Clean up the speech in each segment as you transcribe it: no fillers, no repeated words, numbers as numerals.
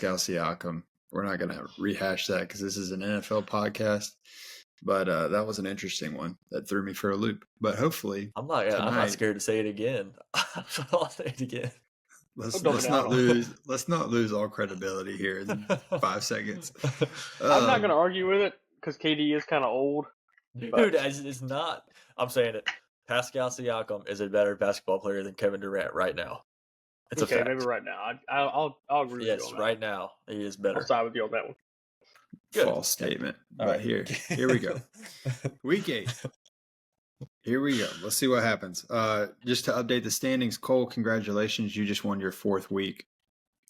Pascal Siakam. We're not going to rehash that because this is an NFL podcast. But that was an interesting one that threw me for a loop. But hopefully, I'm not scared to say it again. I'll say it again. Let's not lose all credibility here in 5 seconds. I'm not going to argue with it because KD is kind of old. Dude, it's not. I'm saying it. Pascal Siakam is a better basketball player than Kevin Durant right now. It's okay, a fact. maybe right now. I'll agree with you on that. Yes, right now he is better. I'll side with you on that one. Good. False statement. All but right. here we go. Week 8. Here we go. Let's see what happens. Just to update the standings, Cole, congratulations. You just won your 4th week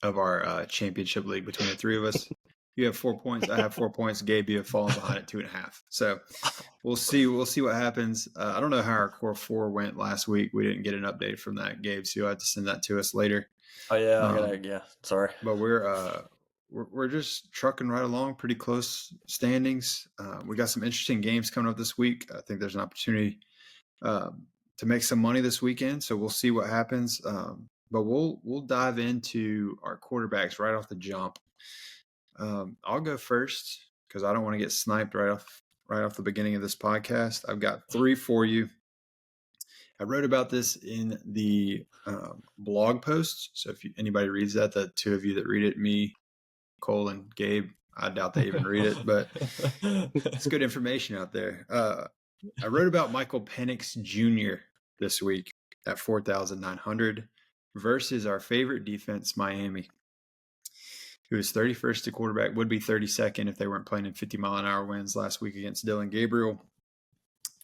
of our championship league between the 3 of us. You have 4 points. I have 4 points. Gabe, you have fallen behind at 2.5. So we'll see what happens. I don't know how our core 4 went last week. We didn't get an update from that, Gabe. So you'll have to send that to us later. Oh yeah, yeah. Sorry, but we're just trucking right along. Pretty close standings. We got some interesting games coming up this week. I think there's an opportunity to make some money this weekend. So we'll see what happens. But we'll dive into our quarterbacks right off the jump. I'll go first because I don't want to get sniped right off the beginning of this podcast. I've got 3 for you. I wrote about this in the blog post. So if anybody reads that, the 2 of you that read it, me, Cole, and Gabe, I doubt they even read it, but it's good information out there. I wrote about Michael Penix Jr. this week at 4,900 versus our favorite defense, Miami, who is 31st to quarterback, would be 32nd if they weren't playing in 50-mile-an-hour winds last week against Dylan Gabriel.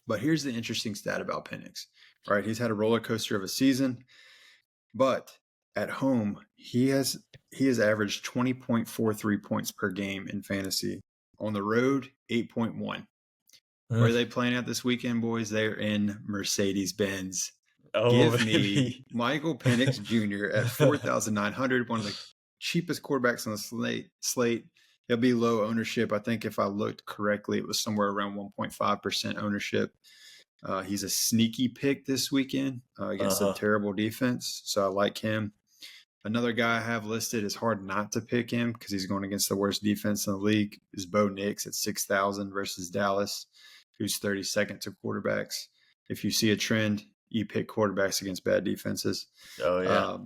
But here's the interesting stat about Penix, right? He's had a roller coaster of a season, but at home, he has averaged 20.43 points per game in fantasy. On the road, 8.1. Where are they playing at this weekend, boys? They're in Mercedes-Benz. Give me Michael Penix Jr. at 4,900, one of the cheapest quarterbacks on the slate. He'll be low ownership. I think if I looked correctly, it was somewhere around 1.5% ownership. He's a sneaky pick this weekend against a terrible defense, so I like him. Another guy I have listed is hard not to pick him because he's going against the worst defense in the league is Bo Nix at 6,000 versus Dallas, who's 32nd to quarterbacks. If you see a trend, you pick quarterbacks against bad defenses. Oh, yeah.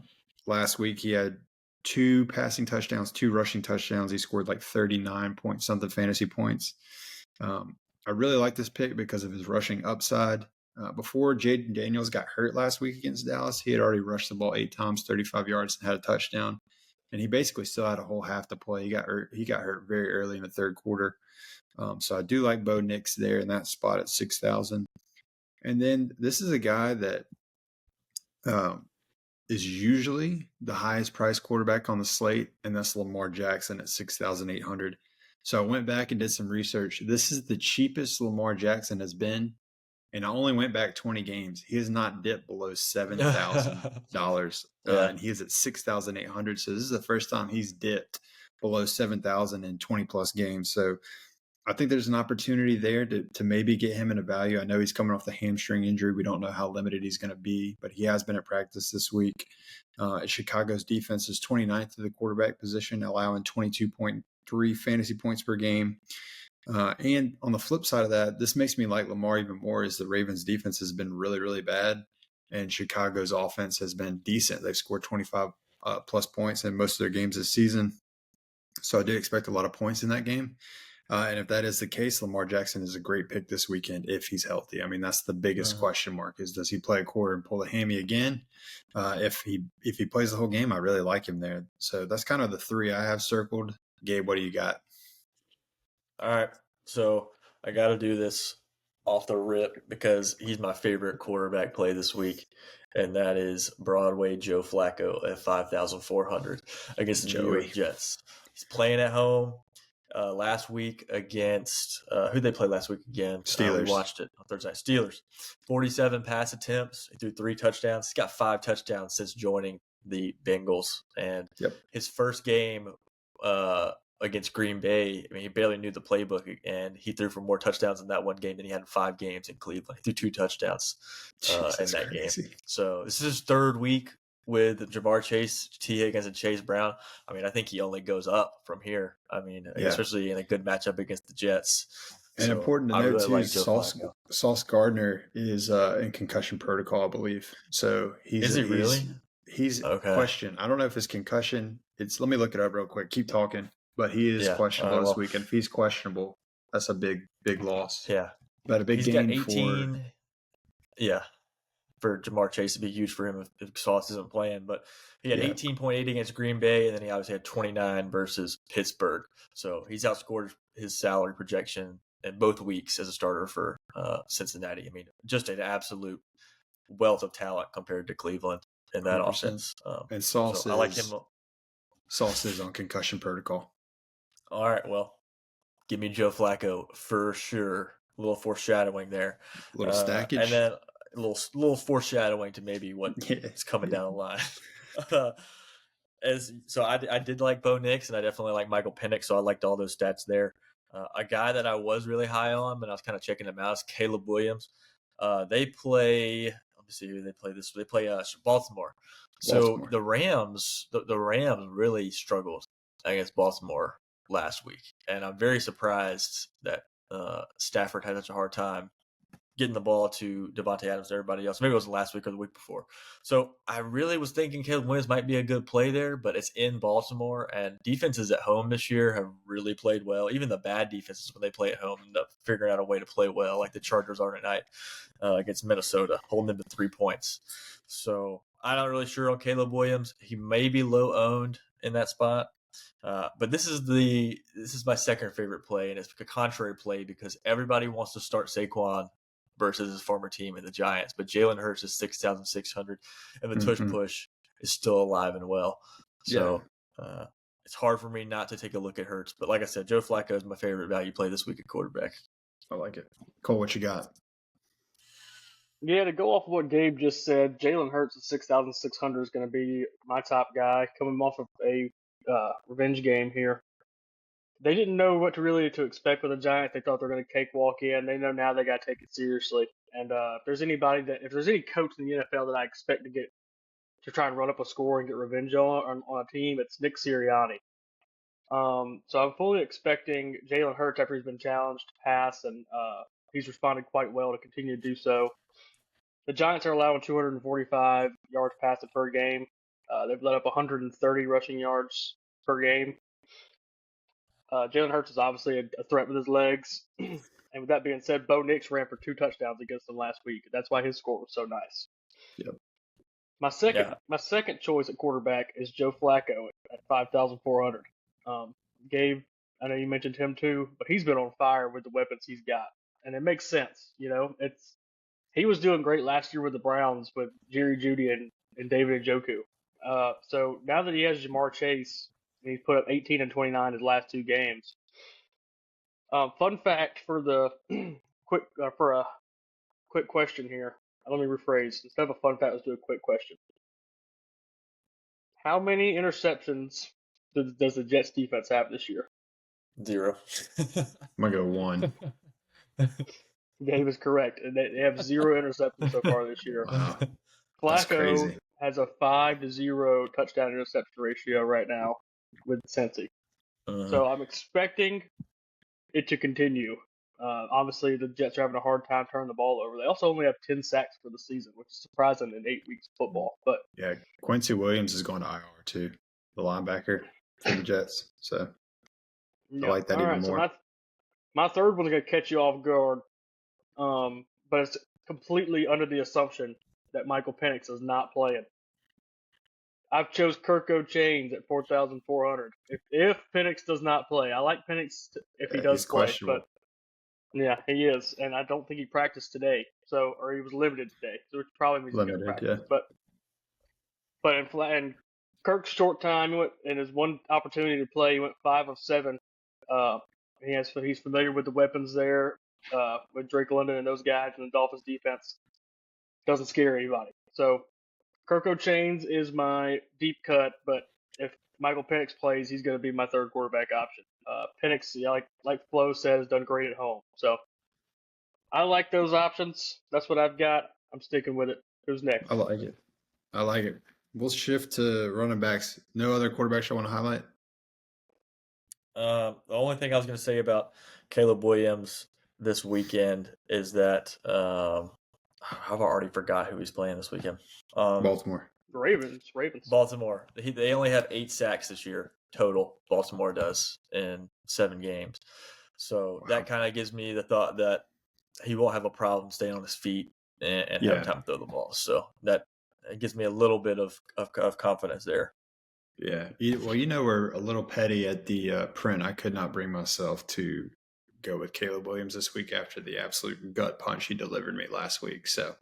Last week he had 2 passing touchdowns, 2 rushing touchdowns. He scored like 39-point-something fantasy points. I really like this pick because of his rushing upside. Before Jaden Daniels got hurt last week against Dallas, he had already rushed the ball 8 times, 35 yards, and had a touchdown. And he basically still had a whole half to play. He got hurt very early in the third quarter. So I do like Bo Nix there in that spot at 6,000. And then this is a guy that is usually the highest priced quarterback on the slate, and that's Lamar Jackson at 6,800. So I went back and did some research. This is the cheapest Lamar Jackson has been, and I only went back 20 games. He has not dipped below $7,000, and he is at 6,800. So this is the first time he's dipped below 7,000 in 20-plus games. So I think there's an opportunity there to maybe get him in a value. I know he's coming off the hamstring injury. We don't know how limited he's going to be, but he has been at practice this week. Chicago's defense is 29th to the quarterback position, allowing 22.3 fantasy points per game. And on the flip side of that, this makes me like Lamar even more, is the Ravens' defense has been really, really bad, and Chicago's offense has been decent. They've scored 25 plus points in most of their games this season. So I do expect a lot of points in that game. And if that is the case, Lamar Jackson is a great pick this weekend if he's healthy. I mean, that's the biggest question mark is, does he play a quarter and pull a hammy again? If he plays the whole game, I really like him there. So that's kind of the 3 I have circled. Gabe, what do you got? All right. So I got to do this off the rip because he's my favorite quarterback play this week, and that is Broadway Joe Flacco at 5,400 against the New York Jets. He's playing at home. Last week against who'd they play last week again? Steelers. We watched it on Thursday. Steelers. 47 pass attempts. He threw 3 touchdowns. He's got 5 touchdowns since joining the Bengals. And his first game against Green Bay, I mean, he barely knew the playbook, and he threw for more touchdowns in that one game than he had in 5 games in Cleveland. He threw 2 touchdowns in that game. So this is his 3rd week with Jamar Chase, T. Higgins, and Chase Brown, I mean, I think he only goes up from here. I mean, especially in a good matchup against the Jets. And So important to I note really too, like Joe Flacco. Sauce Gardner is in concussion protocol, I believe. So Is he really? He's Okay. questioned. I don't know if it's concussion. Let me look it up real quick. Keep talking. But he is questionable this week, and if he's questionable, that's a big loss. Yeah, But a big he's game got 18. For Jamar Chase, it'd be huge for him if Sauce isn't playing. But he had 18.8 against Green Bay, and then he obviously had 29 versus Pittsburgh. So he's outscored his salary projection in both weeks as a starter for Cincinnati. I mean, just an absolute wealth of talent compared to Cleveland in that 100%. offense. And Sauce I like him. Sauce is on concussion protocol. All right, well, give me Joe Flacco for sure. A little foreshadowing there. A little stackage. And then a little foreshadowing to maybe what is coming down the line. So I did like Bo Nix, and I definitely like Michael Penix, so I liked all those stats there. A guy that I was really high on, and I was kind of checking him out, is Caleb Williams. They play. Let me see who they play this. They play Baltimore. So the Rams, the Rams really struggled against Baltimore last week, and I'm very surprised that Stafford had such a hard time getting the ball to Devontae Adams and everybody else. Maybe it was last week or the week before. So I really was thinking Caleb Williams might be a good play there, but it's in Baltimore, and defenses at home this year have really played well. Even the bad defenses, when they play at home, end up figuring out a way to play well, like the Chargers are tonight against Minnesota, holding them to 3 points. So I'm not really sure on Caleb Williams. He may be low owned in that spot. But this is my second favorite play, and it's a contrary play because everybody wants to start Saquon versus his former team in the Giants, but Jalen Hurts is 6,600, and the tush push is still alive and well. So it's hard for me not to take a look at Hurts. But like I said, Joe Flacco is my favorite value play this week at quarterback. I like it. Cole, what you got? Yeah, to go off of what Gabe just said, Jalen Hurts at 6,600 is going to be my top guy coming off of a revenge game here. They didn't know what to expect with the Giants. They thought they were going to cakewalk in. They know now they got to take it seriously. And if there's any coach in the NFL that I expect to try and run up a score and get revenge on a team, it's Nick Sirianni. So I'm fully expecting Jalen Hurts, after he's been challenged, to pass, and he's responded quite well to continue to do so. The Giants are allowing 245 yards passing per game. They've let up 130 rushing yards per game. Jalen Hurts is obviously a threat with his legs. And with that being said, Bo Nix ran for 2 touchdowns against them last week. That's why his score was so nice. Yep. My second choice at quarterback is Joe Flacco at 5,400. Gabe, I know you mentioned him too, but he's been on fire with the weapons he's got, and it makes sense. He was doing great last year with the Browns with Jerry Jeudy and David Njoku. So now that he has Jamar Chase, and he's put up 18 and 29 his last 2 games. Fun fact for the for a quick question here. Let me rephrase. Instead of a fun fact, let's do a quick question. How many interceptions does the Jets defense have this year? 0. I'm going to go 1. Gabe is correct. And they have 0 interceptions so far this year. Wow. Flacco has a 5-0 touchdown interception ratio right now with Cincy. So I'm expecting it to continue. Obviously, the Jets are having a hard time turning the ball over. They also only have 10 sacks for the season, which is surprising in 8 weeks of football. But yeah, Quincy Williams is going to IR too, the linebacker for the Jets. So I like that even more. So my third one's going to catch you off guard, but it's completely under the assumption that Michael Penix is not playing. I've chose Kirko Chains at 4,400. If Penix does not play, I like Penix if he does play, but yeah, he is, and I don't think he practiced today, or he was limited today, so it probably means he's going to practice. Yeah. But in Kirk's short time, in his one opportunity to play, he went 5 of 7. He's familiar with the weapons there, with Drake London and those guys, and the Dolphins defense doesn't scare anybody. So Kirko Chains is my deep cut, but if Michael Penix plays, he's going to be my third quarterback option. Penix, like Flo said, has done great at home. So I like those options. That's what I've got. I'm sticking with it. Who's next? I like it. We'll shift to running backs. No other quarterbacks I want to highlight? The only thing I was going to say about Caleb Williams this weekend is that I've already forgot who he's playing this weekend. Baltimore. Ravens. Baltimore. They only have 8 sacks this year total. Baltimore does in 7 games. So that kind of gives me the thought that he won't have a problem staying on his feet and having time to throw the ball. So that it gives me a little bit of confidence there. Yeah. We're a little petty at the print. I could not bring myself to go with Caleb Williams this week after the absolute gut punch he delivered me last week. So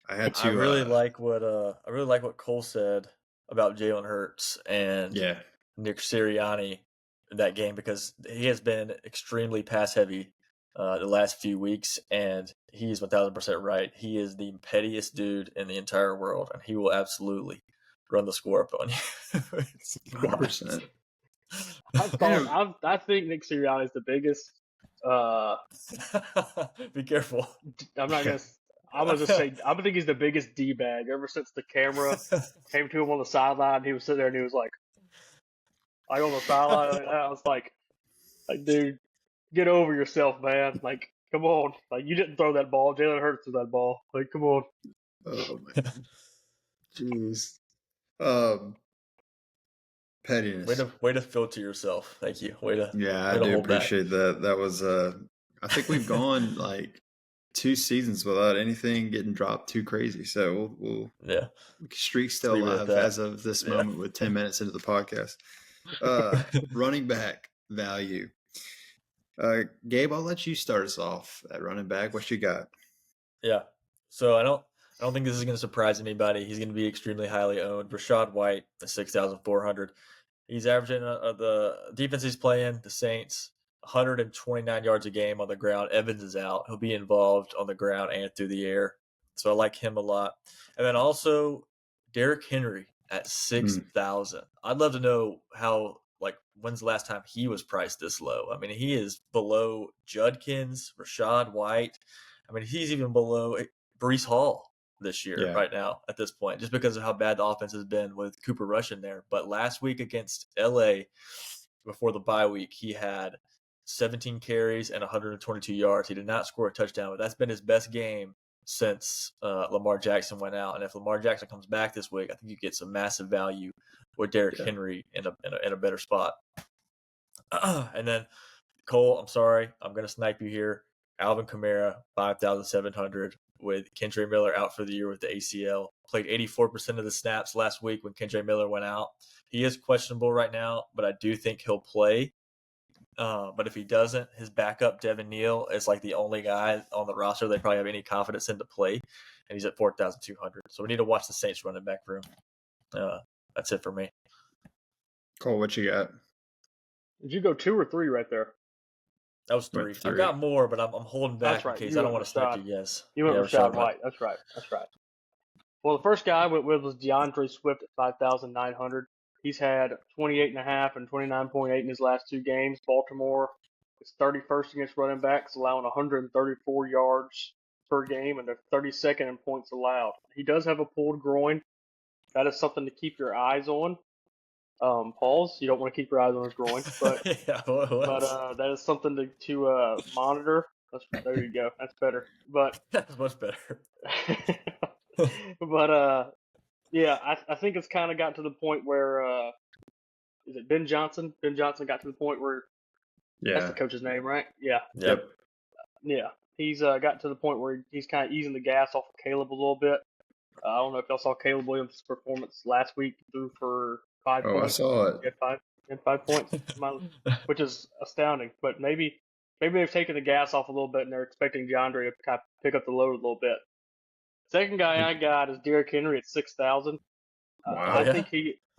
I had to. I really like what Cole said about Jalen Hurts and Nick Sirianni in that game, because he has been extremely pass heavy the last few weeks, and he's 1,000% right. He is the pettiest dude in the entire world, and he will absolutely run the score up on you. 100%. I think Nick Sirianni is the biggest. Be careful. I'm gonna just say I think he's the biggest d bag ever since the camera came to him on the sideline. He was sitting there and he was like on the sideline. And I was like, dude, get over yourself, man. Like, come on. Like, you didn't throw that ball. Jalen Hurts threw that ball. Like, come on. Oh man. Jeez. Pettiness. Way to filter yourself. Thank you. I do appreciate that. That was I think we've gone like 2 seasons without anything getting dropped too crazy. So we'll streak still alive as of this moment with 10 minutes into the podcast. Running back value. Gabe, I'll let you start us off at running back. What you got? Yeah. So I don't think this is going to surprise anybody. He's going to be extremely highly owned. Rashad White at 6,400. He's averaging the defense he's playing, the Saints, 129 yards a game on the ground. Evans is out. He'll be involved on the ground and through the air. So I like him a lot. And then also Derrick Henry at 6,000. I'd love to know when's the last time he was priced this low? I mean, he is below Judkins, Rashad White. I mean, he's even below Breece Hall this year right now at this point, just because of how bad the offense has been with Cooper Rush in there. But last week against LA, before the bye week, he had 17 carries and 122 yards. He did not score a touchdown, but that's been his best game since Lamar Jackson went out. And if Lamar Jackson comes back this week, I think you get some massive value with Derrick Henry in a better spot. And then Cole, I'm sorry, I'm going to snipe you here. Alvin Kamara, 5,700, with Kendre Miller out for the year with the ACL. Played 84% of the snaps last week when Kendre Miller went out. He is questionable right now, but I do think he'll play. But if he doesn't, his backup, Devin Neal, is like the only guy on the roster they probably have any confidence in to play, and he's at 4,200. So we need to watch the Saints running back room. That's it for me. Cole, what you got? Did you go 2 or 3 right there? That was 3. I've got more, but I'm holding back in case I don't want to snipe you guys. You went with Rashad White. That's right. Well, the first guy I went with was DeAndre Swift at 5,900. He's had 28.5 and 29.8 in his last 2 games. Baltimore is 31st against running backs, allowing 134 yards per game, and they're 32nd in points allowed. He does have a pulled groin. That is something to keep your eyes on. Pause. You don't want to keep your eyes on his groin, but that is something to monitor. There you go. That's better. But that's much better. But I think it's kind of got to the point where is it Ben Johnson? Ben Johnson got to the point where that's the coach's name, right? Yeah. Yep. Yeah. He's got to the point where he's kind of easing the gas off of Caleb a little bit. I don't know if y'all saw Caleb Williams' performance last week. He threw for 5 points. I saw it. He had 5 points, which is astounding. But maybe they've taken the gas off a little bit and they're expecting DeAndre to kind of pick up the load a little bit. Second guy I got is Derrick Henry at 6,000. Wow.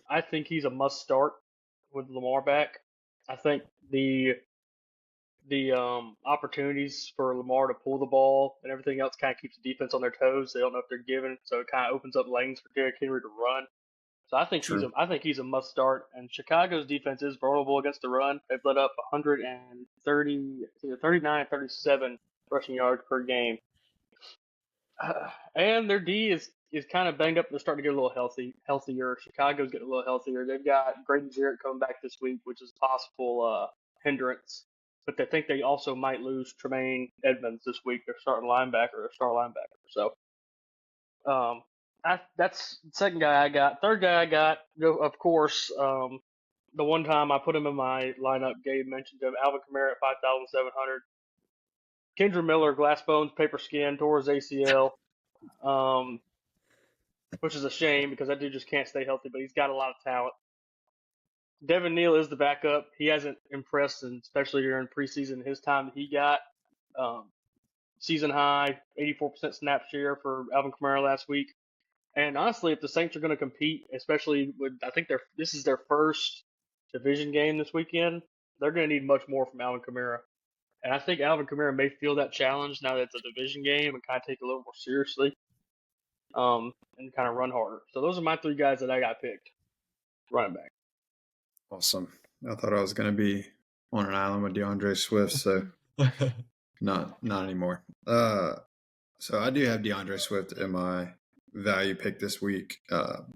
I think he's a must start with Lamar back. I think the opportunities for Lamar to pull the ball and everything else kind of keeps the defense on their toes. They don't know if they're given, so it kind of opens up lanes for Derrick Henry to run. So I think he's a must start. And Chicago's defense is vulnerable against the run. They've let up 39, 37 rushing yards per game. And their D is kind of banged up. They're starting to get a little healthier. Chicago's getting a little healthier. They've got Graydon Jarrett coming back this week, which is a possible hindrance. But they think they also might lose Tremaine Edmonds this week, their starting linebacker, or star linebacker. So that's the second guy I got. Third guy I got, of course, the one time I put him in my lineup, Gabe mentioned him, Alvin Kamara at 5,700. Kendra Miller, glass bones, paper skin, tore his ACL, which is a shame because that dude just can't stay healthy, but he's got a lot of talent. Devin Neal is the backup. He hasn't impressed, and especially during preseason, his time that he got. Season high, 84% snap share for Alvin Kamara last week. And honestly, if the Saints are going to compete, especially with, I think this is their first division game this weekend, they're going to need much more from Alvin Kamara. And I think Alvin Kamara may feel that challenge now that it's a division game and kind of take it a little more seriously, and kind of run harder. So those are my three guys that I got picked, running back. Awesome. I thought I was going to be on an island with DeAndre Swift, so not anymore. So I do have DeAndre Swift in my value pick this week.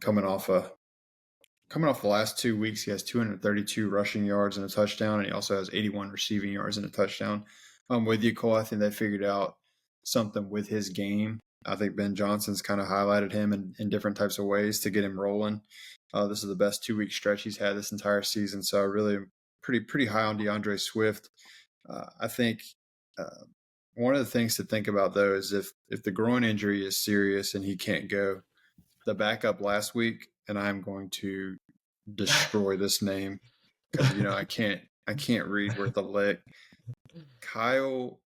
Coming off the last 2 weeks, he has 232 rushing yards and a touchdown, and he also has 81 receiving yards and a touchdown. I'm with you, Cole. I think they figured out something with his game. I think Ben Johnson's kind of highlighted him in different types of ways to get him rolling. This is the best 2-week stretch he's had this entire season, so I really am pretty high on DeAndre Swift. I think one of the things to think about, though, is if the groin injury is serious and he can't go, the backup last week, and I'm going to destroy this name because I can't read worth a lick. Kyle,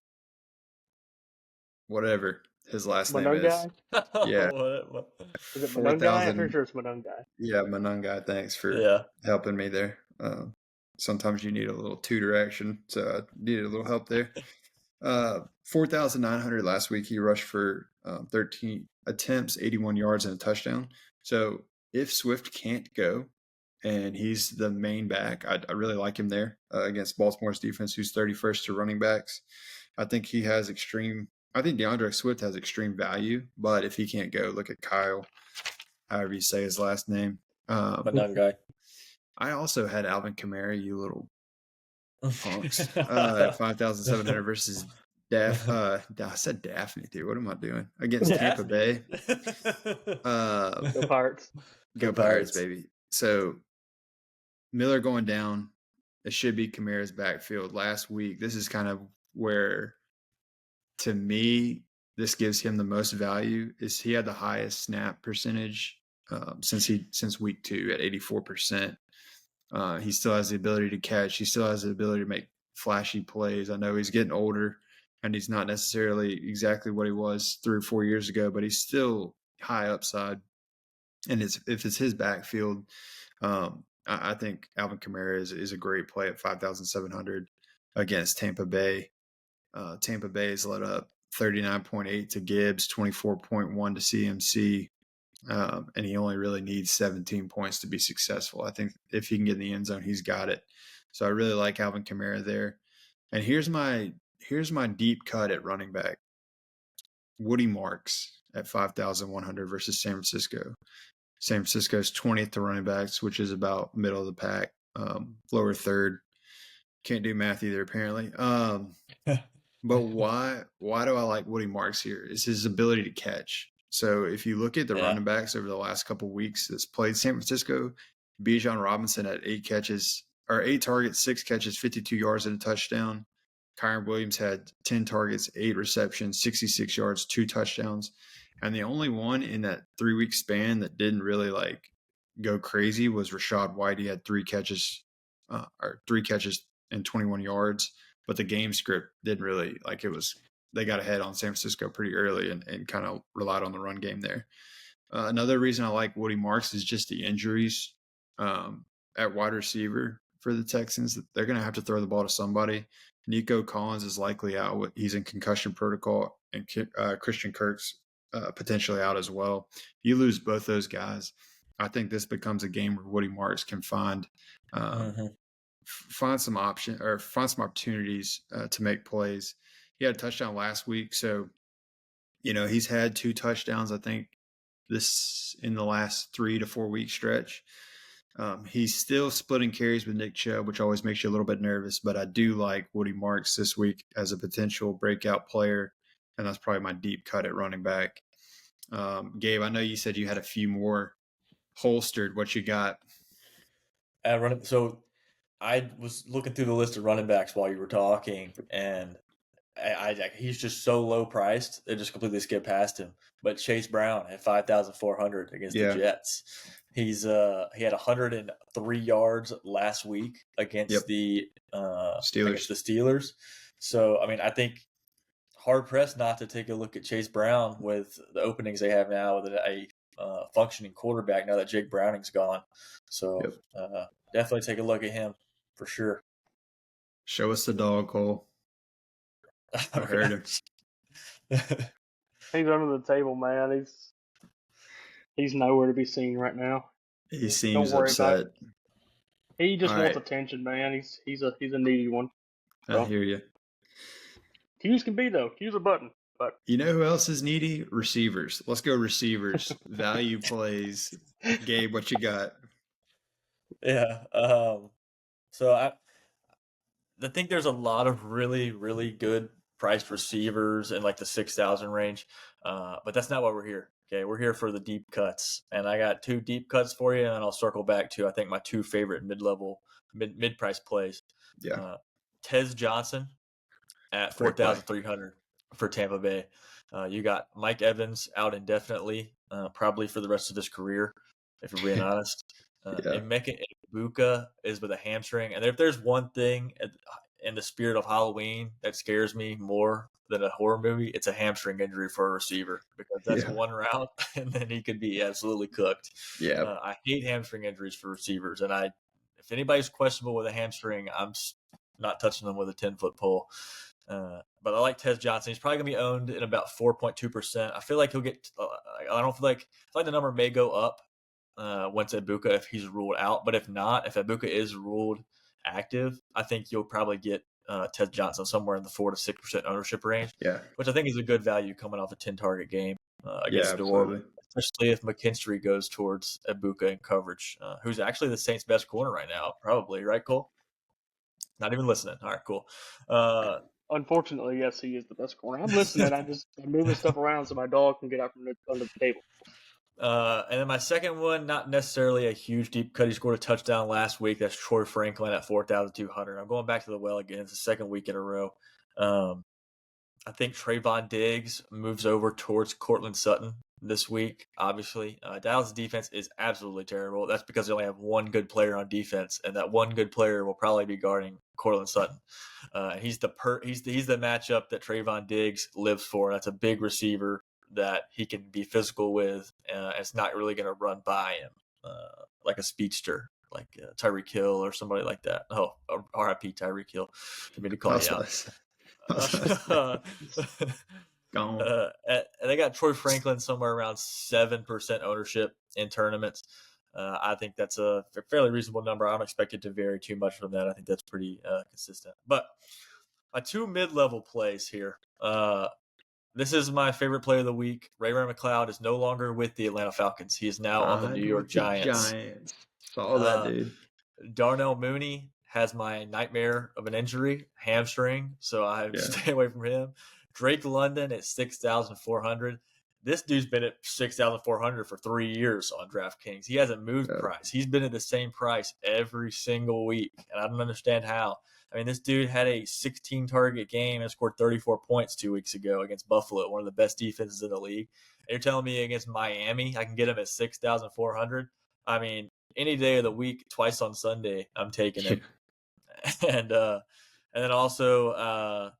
whatever his last name is. Yeah. Is it Manungai? I'm pretty sure it's Manungai. Yeah, Manungai. Thanks for helping me there. Sometimes you need a little tutor action, so I needed a little help there. 4,900 last week. He rushed for 13 attempts, 81 yards, and a touchdown. So if Swift can't go and he's the main back, I really like him there against Baltimore's defense, who's 31st to running backs. I think DeAndre Swift has extreme value, but if he can't go, look at Kyle, however you say his last name. Manungai. I also had Alvin Kamara, you little punks, at 5,700 versus I said Daphne, dude. What am I doing? Against Tampa Bay. Go Pirates. Go Pirates, baby. So Miller going down. It should be Kamara's backfield. Last week, this is kind of where, to me, this gives him the most value. Is he had the highest snap percentage since week 2 at 84%. He still has the ability to catch. He still has the ability to make flashy plays. I know he's getting older, and he's not necessarily exactly what he was 3 or 4 years ago, but he's still high upside. And if it's his backfield, I think Alvin Kamara is a great play at 5,700 against Tampa Bay. Tampa Bay has let up 39.8 to Gibbs, 24.1 to CMC, and he only really needs 17 points to be successful. I think if he can get in the end zone, he's got it. So I really like Alvin Kamara there. And here's my deep cut at running back. Woody Marks at 5,100 versus San Francisco. San Francisco's 20th to running backs, which is about middle of the pack, lower third. Can't do math either, apparently. But why do I like Woody Marks here? Is his ability to catch. So if you look at the running backs over the last couple of weeks that's played San Francisco, Bijan Robinson had 8 targets, 6 catches, 52 yards and a touchdown. Kyron Williams had 10 targets, 8 receptions, 66 yards, 2 touchdowns. And the only one in that 3-week span that didn't really go crazy was Rachaad White. He had 3 catches and 21 yards. But the game script didn't really they got ahead on San Francisco pretty early and kind of relied on the run game there. Another reason I like Woody Marks is just the injuries at wide receiver for the Texans. They're going to have to throw the ball to somebody. Nico Collins is likely out. He's in concussion protocol, and Christian Kirk's potentially out as well. You lose both those guys, I think this becomes a game where Woody Marks can find some opportunities to make plays. He had a touchdown last week, so He's had 2 touchdowns, I think, in the last 3 to 4 week stretch. He's still splitting carries with Nick Chubb, which always makes you a little bit nervous, but I do like Woody Marks this week as a potential breakout player, and that's probably my deep cut at running back. Gabe, I know you said you had a few more holstered. What you got? So I was looking through the list of running backs while you were talking, and he's just so low priced, it just completely skipped past him. But Chase Brown at 5,400 against the Jets. He had 103 yards last week against the Steelers. So I mean, I think hard pressed not to take a look at Chase Brown with the openings they have now with a functioning quarterback now that Jake Browning's gone. So definitely take a look at him for sure. Show us the dog, Cole. I heard him. He's under the table, man. He's nowhere to be seen right now. He seems upset. He just wants attention, man. He's a needy one. I hear you. Q's can be though. Q's a button. But you know who else is needy? Receivers. Let's go receivers. Value plays. Gabe, what you got? Yeah. So I think there's a lot of really, really good priced receivers in like the 6,000 range. But that's not why we're here. Okay. We're here for the deep cuts. And I got 2 deep cuts for you, and I'll circle back to, I think, my 2 favorite mid-price plays. Yeah. Tez Johnson at 4,300 for Tampa Bay. You got Mike Evans out indefinitely, probably for the rest of his career, if we're being honest. And Mecca Ibuka is with a hamstring. And if there's one thing in the spirit of Halloween that scares me more than a horror movie, it's a hamstring injury for a receiver, because that's one route and then he could be absolutely cooked. Yeah. I hate hamstring injuries for receivers. And if anybody's questionable with a hamstring, I'm not touching them with a 10-foot pole. But I like Tez Johnson. He's probably going to be owned in about 4.2%. I feel like he'll get I feel like the number may go up once Ibuka, if he's ruled out. But if Ibuka is ruled active, I think you'll probably get Tez Johnson somewhere in the 4 to 6% ownership range. Yeah. Which I think is a good value coming off a 10-target game against New Orleans, especially if McKinstry goes towards Ibuka in coverage, who's actually the Saints' best corner right now, probably, right, Cole? Not even listening. All right, cool. Unfortunately, yes, he is the best corner. I'm listening. I'm moving stuff around so my dog can get out from under the table. And then my second one, not necessarily a huge deep cut. He scored a touchdown last week. That's Troy Franklin at 4,200. I'm going back to the well again. It's the second week in a row. I think Trayvon Diggs moves over towards Cortland Sutton this week, obviously. Dallas' defense is absolutely terrible. That's because they only have one good player on defense, and that one good player will probably be guarding Cortland Sutton. He's the matchup that Trayvon Diggs lives for. That's a big receiver that he can be physical with. It's not really going to run by him like a speedster, like Tyreek Hill or somebody like that. Oh, RIP Tyreek Hill. I mean to call you out. They got Troy Franklin somewhere around 7% ownership in tournaments. I think that's a fairly reasonable number. I don't expect it to vary too much from that. I think that's pretty consistent. But my 2 mid-level plays here. This is my favorite play of the week. Ray-Ray McCloud is no longer with the Atlanta Falcons. He is now on the New York Giants. Saw that, dude. Darnell Mooney has my nightmare of an injury, hamstring, so I stay away from him. Drake London at 6,400. This dude's been at 6,400 for 3 years on DraftKings. He hasn't moved price. He's been at the same price every single week, and I don't understand how. I mean, this dude had a 16-target game and scored 34 points 2 weeks ago against Buffalo, one of the best defenses in the league. And you're telling me against Miami I can get him at 6,400? I mean, any day of the week, twice on Sunday, I'm taking him. And then also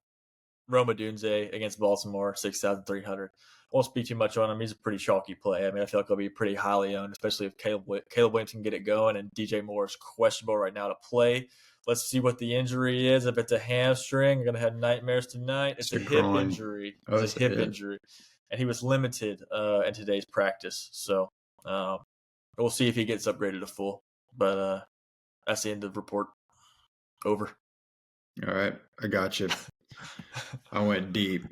Roma Dunze against Baltimore, 6,300. Won't speak too much on him. He's a pretty chalky play. I mean, I feel like he'll be pretty highly owned, especially if Caleb Williams can get it going, and DJ Moore is questionable right now to play. Let's see what the injury is. If it's a hamstring, I'm going to have nightmares tonight. It's a hip injury. It's a hip injury. And he was limited in today's practice. So we'll see if he gets upgraded to full. But that's the end of the report. Over. All right. I got you. I went deep.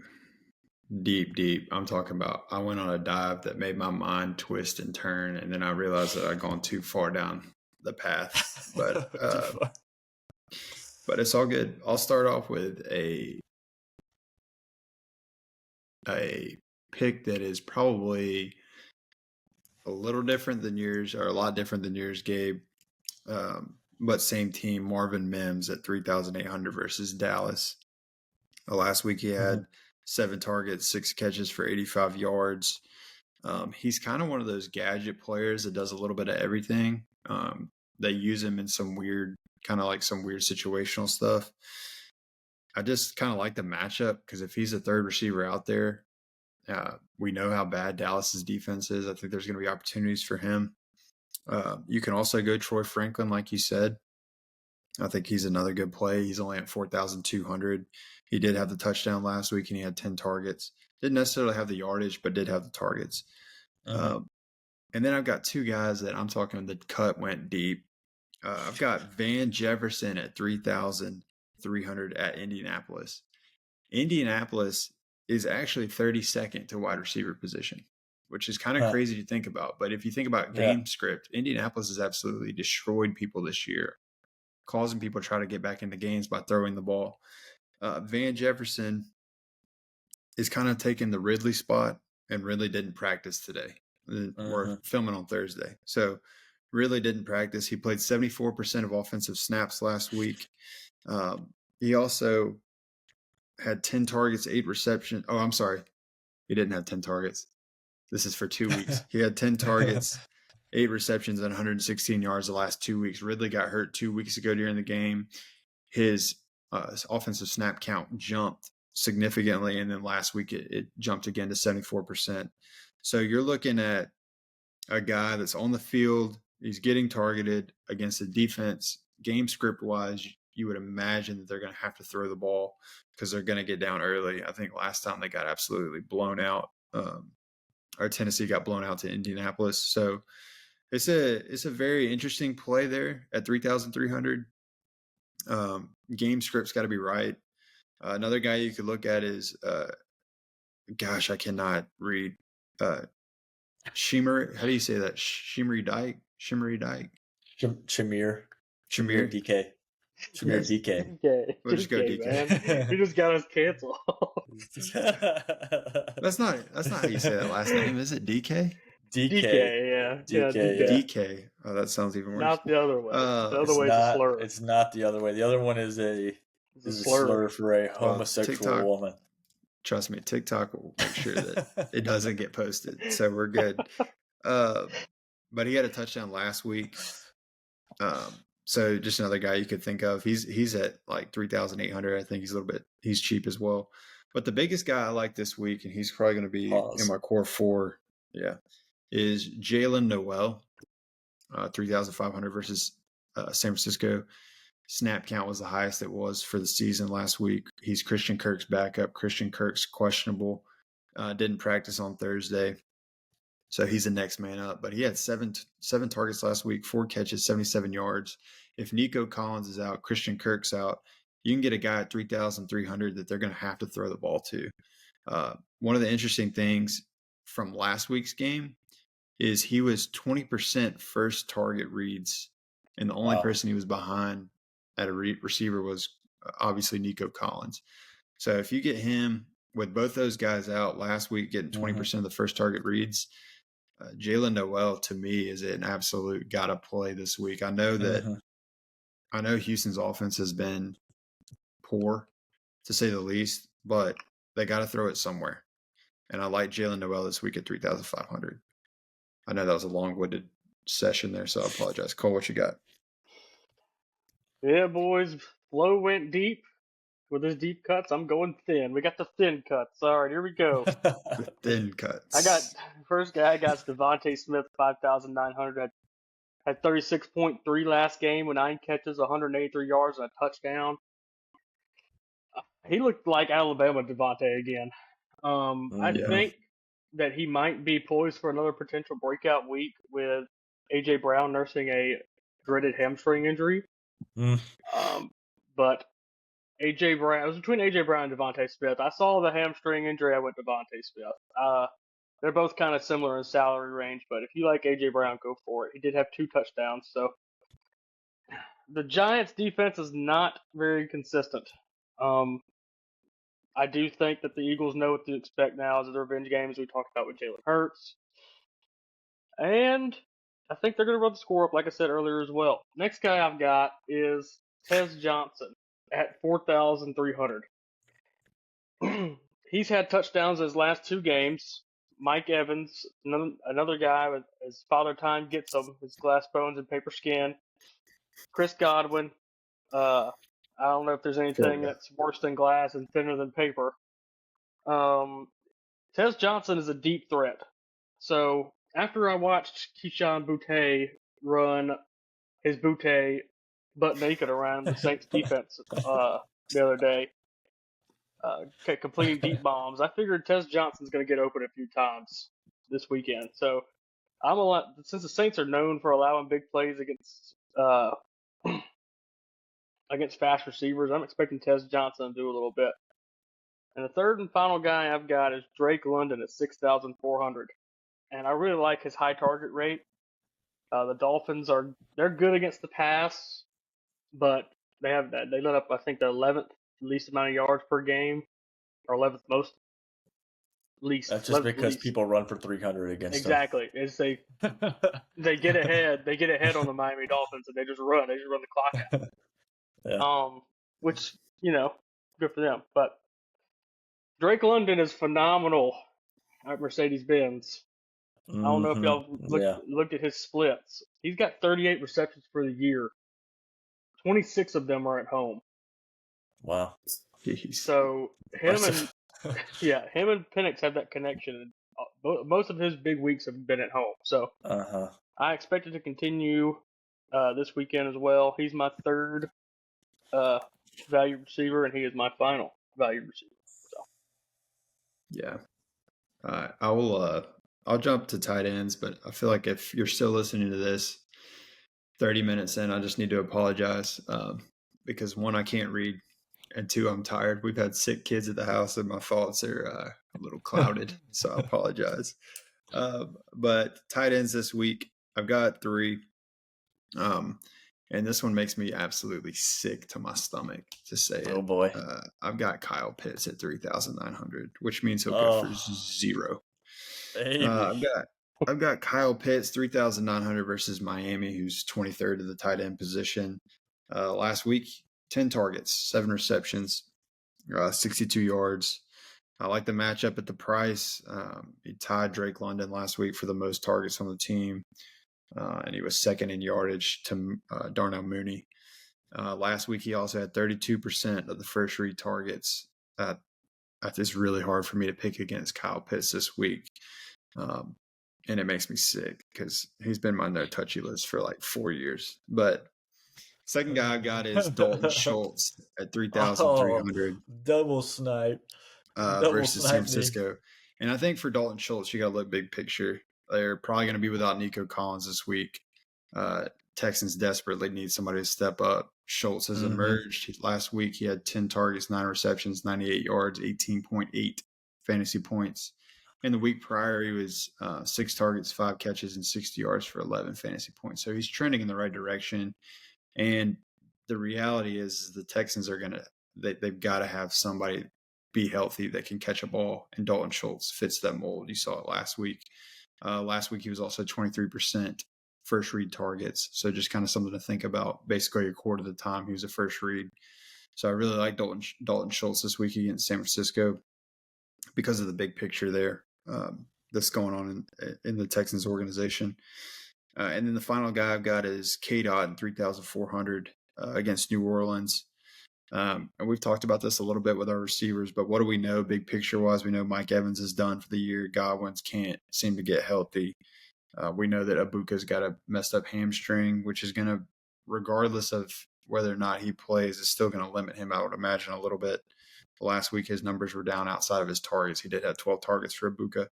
deep. I'm talking about I went on a dive that made my mind twist and turn, and then I realized that I'd gone too far down the path. But Too far. but it's all good. I'll start off with a pick that is probably a little different than yours, or a lot different than yours, Gabe. But same team, Marvin Mims at 3,800 versus Dallas. Last week he had 7 targets, 6 catches for 85 yards. He's kind of one of those gadget players that does a little bit of everything. They use him in some weird situational stuff. I just kind of like the matchup because if he's a third receiver out there, we know how bad Dallas's defense is. I think there's going to be opportunities for him. You can also go Troy Franklin, like you said. I think he's another good play. He's only at 4,200. He did have the touchdown last week, and he had 10 targets. Didn't necessarily have the yardage, but did have the targets. And then I've got 2 guys that I'm talking the cut went deep. I've got Van Jefferson at 3,300 at Indianapolis. Indianapolis is actually 32nd to wide receiver position, which is kind of crazy to think about. But if you think about game script, Indianapolis has absolutely destroyed people this year, causing people to try to get back into games by throwing the ball. Van Jefferson is kind of taking the Ridley spot, and Ridley didn't practice today. We're filming on Thursday. So really didn't practice. He played 74% of offensive snaps last week. He also had 10 targets, 8 receptions. Oh, I'm sorry. He didn't have 10 targets. This is for 2 weeks. He had 10 targets, 8 receptions, and 116 yards the last 2 weeks. Ridley got hurt 2 weeks ago during the game. His offensive snap count jumped significantly, and then last week it jumped again to 74%. So you're looking at a guy that's on the field. He's getting targeted against a defense. Game script wise, you would imagine that they're going to have to throw the ball because they're going to get down early. I think last time they got absolutely blown out. Or Tennessee got blown out to Indianapolis. So it's a very interesting play there at 3,300. Game script's got to be right. Another guy you could look at is, I cannot read. Shimmer, how do you say that? Shimmery Dyke? Shamir DK. Shamir Yes. DK. We'll just go DK. Man. You just got us canceled. That's not how you say that last name, is it? DK? DK, yeah. DK. DK. Oh, that sounds even worse. Not the other way. The other way is a slur. It's not the other way. The other one is a slur for a homosexual woman. Trust me, TikTok will make sure that it doesn't get posted, so we're good. But he had a touchdown last week. So just another guy you could think of. He's at like 3,800. I think he's cheap as well. But the biggest guy I like this week, and he's probably going to be in my core 4, is Jalen Noel, 3,500 versus San Francisco. Snap count was the highest it was for the season last week. He's Christian Kirk's backup. Christian Kirk's questionable. Didn't practice on Thursday. So he's the next man up. But he had seven targets last week, 4 catches, 77 yards. If Nico Collins is out, Christian Kirk's out, you can get a guy at 3,300 that they're going to have to throw the ball to. One of the interesting things from last week's game is he was 20% first target reads, and the only person he was behind at a receiver was obviously Nico Collins. So if you get him with both those guys out last week, getting 20% of the first target reads, Jalen Noel to me is an absolute gotta play this week. I know that I know Houston's offense has been poor, to say the least, but they got to throw it somewhere. And I like Jalen Noel this week at 3,500. I know that was a long-winded session there, so I apologize. Cole, what you got? Yeah, boys. Flo went deep with his deep cuts. I'm going thin. We got the thin cuts. All right, here we go. The thin cuts. First guy I got Devontae Smith, 5,900. Had 36.3 last game with 9 catches, 183 yards, and a touchdown. He looked like Alabama Devontae again. I think that he might be poised for another potential breakout week with A.J. Brown nursing a dreaded hamstring injury. But A.J. Brown. It was between A.J. Brown and Devontae Smith. I saw the hamstring injury. I went Devontae Smith. They're both kind of similar in salary range, but if you like A.J. Brown, go for it. He did have 2 touchdowns, so the Giants' defense is not very consistent. I do think that the Eagles know what to expect now as the revenge games we talked about with Jalen Hurts. And I think they're going to run the score up, like I said earlier as well. Next guy I've got is Tez Johnson at 4,300. He's had touchdowns in his last 2 games. Mike Evans, another guy with his father time gets him, his glass bones and paper skin. Chris Godwin. I don't know if there's anything that's worse than glass and thinner than paper. Tez Johnson is a deep threat. So after I watched Keyshawn Boutte run his Boutte butt naked around the Saints defense the other day, completing deep bombs, I figured Tez Johnson's going to get open a few times this weekend. So since the Saints are known for allowing big plays against against fast receivers, I'm expecting Tez Johnson to do a little bit. And the third and final guy I've got is Drake London at 6,400. And I really like his high target rate. The Dolphins they're good against the pass, but they let up, I think, the 11th least amount of yards per game, or 11th most least. That's just because least. people run for 300 against exactly. Them. Exactly. They get ahead. They get ahead on the Miami Dolphins, and they just run. They just run the clock out. Yeah. Which, good for them. But Drake London is phenomenal at Mercedes-Benz. I don't know if y'all looked at his splits. He's got 38 receptions for the year. 26 of them are at home. Wow. Jeez. So him and Penix have that connection. Most of his big weeks have been at home. So I expect it to continue this weekend as well. He's my third valued receiver, and he is my final valued receiver. So yeah, I'll jump to tight ends, but I feel like if you're still listening to this 30 minutes in, I just need to apologize because 1, I can't read, and 2, I'm tired. We've had sick kids at the house, and my thoughts are a little clouded, so I apologize. But tight ends this week, I've got 3. And this one makes me absolutely sick to my stomach to say it. Oh, boy. I've got Kyle Pitts at 3,900, which means he'll go for 0. I've got Kyle Pitts, 3,900 versus Miami, who's 23rd to the tight end position. Last week, 10 targets, 7 receptions, 62 yards. I like the matchup at the price. He tied Drake London last week for the most targets on the team. And he was second in yardage to Darnell Mooney. Last week, he also had 32% of the first read targets. That is really hard for me to pick against Kyle Pitts this week. And it makes me sick because he's been my no-touchy list for like 4 years. But second guy I've got is Dalton Schultz at 3,300. Double snipe. Versus San Francisco. And I think for Dalton Schultz, you got to look big picture. They're probably going to be without Nico Collins this week. Texans desperately need somebody to step up. Schultz has emerged. Last week, he had 10 targets, 9 receptions, 98 yards, 18.8 fantasy points. And the week prior, he was 6 targets, 5 catches, and 60 yards for 11 fantasy points. So he's trending in the right direction. And the reality is the Texans are they've got to have somebody be healthy that can catch a ball. And Dalton Schultz fits that mold. You saw it last week. Last week, he was also 23% first read targets. So just kind of something to think about. Basically, a quarter of the time, he was a first read. So I really like Dalton Schultz this week against San Francisco because of the big picture there that's going on in the Texans organization. And then the final guy I've got is K-Dot at 3,400 against New Orleans. And we've talked about this a little bit with our receivers, but what do we know big picture-wise? We know Mike Evans is done for the year. Godwin's can't seem to get healthy. We know that Abuka's got a messed up hamstring, which is going to, regardless of whether or not he plays, is still going to limit him, I would imagine, a little bit. Last week, his numbers were down outside of his targets. He did have 12 targets for Abuka.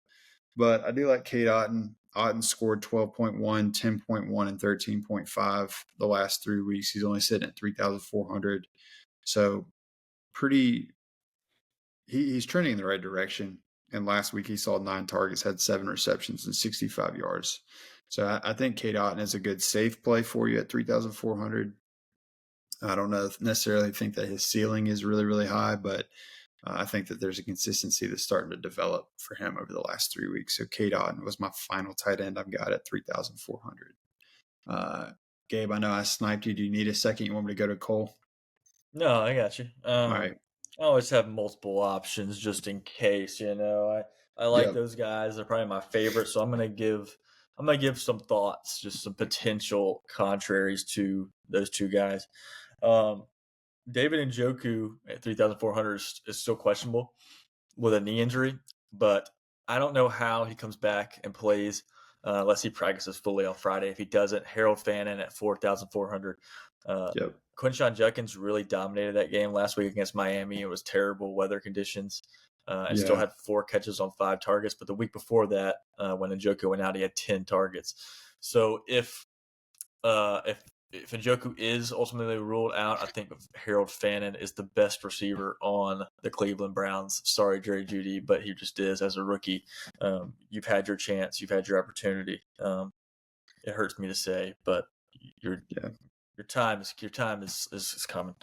But I do like Kate Otten. Otten scored 12.1, 10.1, and 13.5 the last 3 weeks. He's only sitting at 3,400. So pretty. He's trending in the right direction. And last week he saw 9 targets, had 7 receptions, and 65 yards. So I think Kate Otten is a good safe play for you at 3,400. I don't necessarily think that his ceiling is really, really high, but I think that there's a consistency that's starting to develop for him over the last 3 weeks. So Kate Otten was my final tight end I've got at 3,400. Gabe, I know I sniped you. Do you need a second? You want me to go to Cole? No, I got you. All right. I always have multiple options just in case, you know. I like Yep. those guys. They're probably my favorite, so I'm gonna give some thoughts, just some potential contraries to those two guys. David Njoku at 3,400 is still questionable with a knee injury, but I don't know how he comes back and plays unless he practices fully on Friday. If he doesn't, Harold Fannin at 4,400. Yep. Quinshon Judkins really dominated that game last week against Miami. It was terrible weather conditions. And still had 4 catches on 5 targets. But the week before that, when Njoku went out, he had 10 targets. So if Njoku is ultimately ruled out, I think Harold Fannin is the best receiver on the Cleveland Browns. Sorry, Jerry Jeudy, but he just is as a rookie. You've had your chance. You've had your opportunity. It hurts me to say, but your time is coming.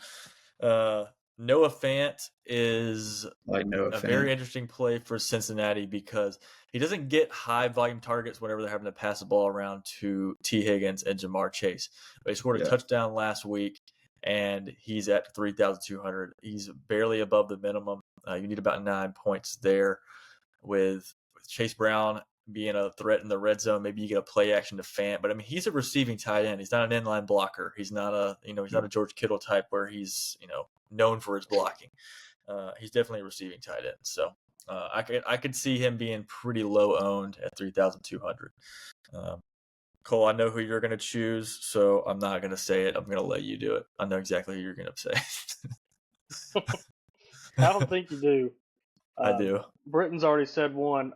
Noah Fant is a very interesting play for Cincinnati because he doesn't get high volume targets whenever they're having to pass the ball around to T. Higgins and Jamar Chase. But he scored a touchdown last week, and he's at 3,200. He's barely above the minimum. You need about 9 points there. With Chase Brown being a threat in the red zone, maybe you get a play action to Fant. But I mean, he's a receiving tight end. He's not an inline blocker. He's not a George Kittle type where he's known for his blocking. He's definitely a receiving tight end. So I could see him being pretty low owned at 3,200. Cole, I know who you're going to choose, so I'm not going to say it. I'm going to let you do it. I know exactly who you're going to say. I don't think you do. I do. Britain's already said one.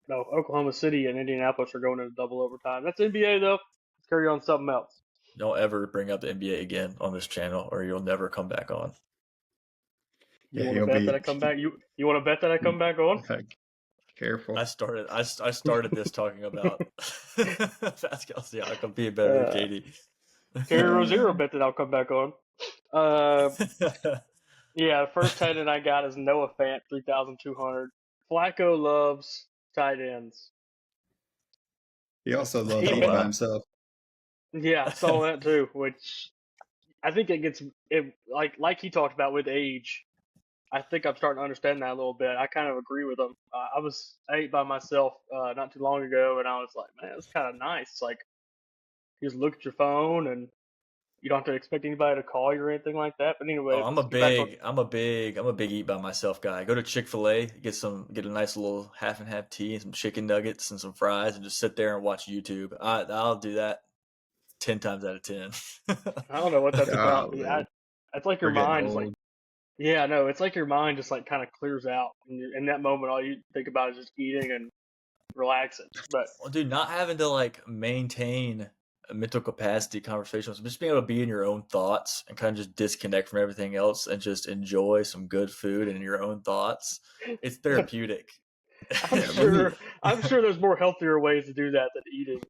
No, Oklahoma City and Indianapolis are going into double overtime. That's NBA, though. Let's carry on something else. Don't ever bring up the NBA again on this channel, or you'll never come back on. You want to bet that I come back? You want to bet that I come back on? Careful. I started this talking about Pascal Siakam being better than Katie. Terry Rozier bet that I'll come back on. Yeah, the first tight end I got is Noah Fant, 3,200. Flacco loves tight ends. He also loves eating by himself. Yeah, I saw that too, which I think it gets like he talked about with age. I think I'm starting to understand that a little bit. I kind of agree with him. I ate by myself not too long ago, and I was like, man, it's kind of nice. It's like you just look at your phone, and you don't have to expect anybody to call you or anything like that. But anyway, I'm a big eat by myself guy. Go to Chick-fil-A, get a nice little half and half tea and some chicken nuggets and some fries, and just sit there and watch YouTube. I'll do that 10 times out of 10. I don't know what that's about. It's like your mind is like. Yeah, no, it's like your mind just like kind of clears out. And in that moment, all you think about is just eating and relaxing. But well, dude, not having to like maintain a mental capacity conversations, just being able to be in your own thoughts and kind of just disconnect from everything else and just enjoy some good food and your own thoughts. It's therapeutic. I'm sure there's more healthier ways to do that than eating,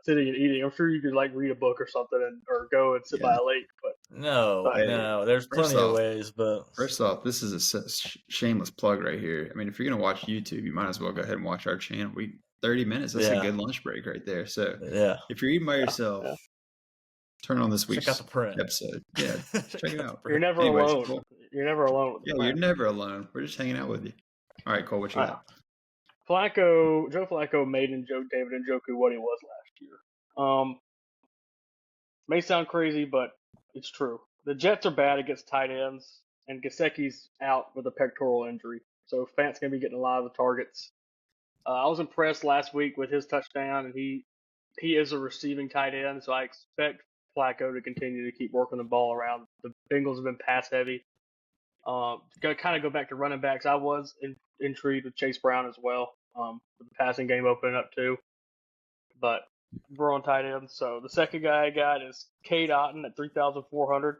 sitting and eating. I'm sure you could like read a book or something or go and sit by a lake. But no, there's plenty of ways. But first off, this is a shameless plug right here. I mean, if you're gonna watch YouTube, you might as well go ahead and watch our channel. 30 minutes. That's a good lunch break right there. So if you're eating by yourself, turn on this week's episode. Yeah, check it out. You're never alone. Cool. You're never alone. You're never alone. We're just hanging out with you. All right, Cole, what you got? Joe Flacco made David Njoku what he was last year. May sound crazy, but it's true. The Jets are bad against tight ends, and Gesicki's out with a pectoral injury. So Fant's going to be getting a lot of the targets. I was impressed last week with his touchdown, and he is a receiving tight end, so I expect Flacco to continue to keep working the ball around. The Bengals have been pass heavy. Going to kind of go back to running backs. I was intrigued with Chase Brown as well, with the passing game opening up too. But we're on tight end. So the second guy I got is Kate Otten at 3,400.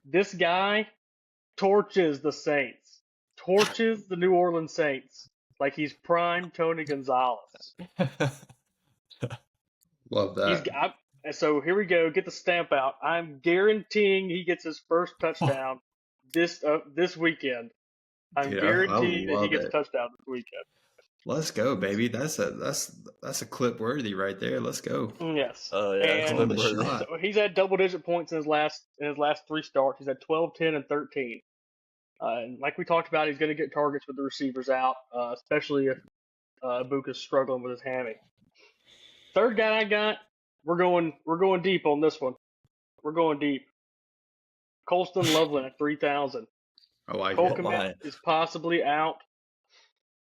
This guy torches the Saints. Torches the New Orleans Saints like he's prime Tony Gonzalez. Love that. So here we go. Get the stamp out. I'm guaranteeing he gets his first touchdown this weekend. I'm Dude, guaranteeing that he love gets a it. touchdown this weekend. Let's go, baby. That's a clip worthy right there. Let's go. Yes. Oh yeah, And Calling the clip-worthy. shot. so he's had double-digit points in his last 3 starts. He's had 12, 10, and 13. And like we talked about, he's going to get targets with the receivers out, especially if Ibuka's struggling with his hammy. Third guy I got, we're going deep on this one. We're going deep. Colston Loveland at 3,000. I like Cole it. Kmet is possibly out.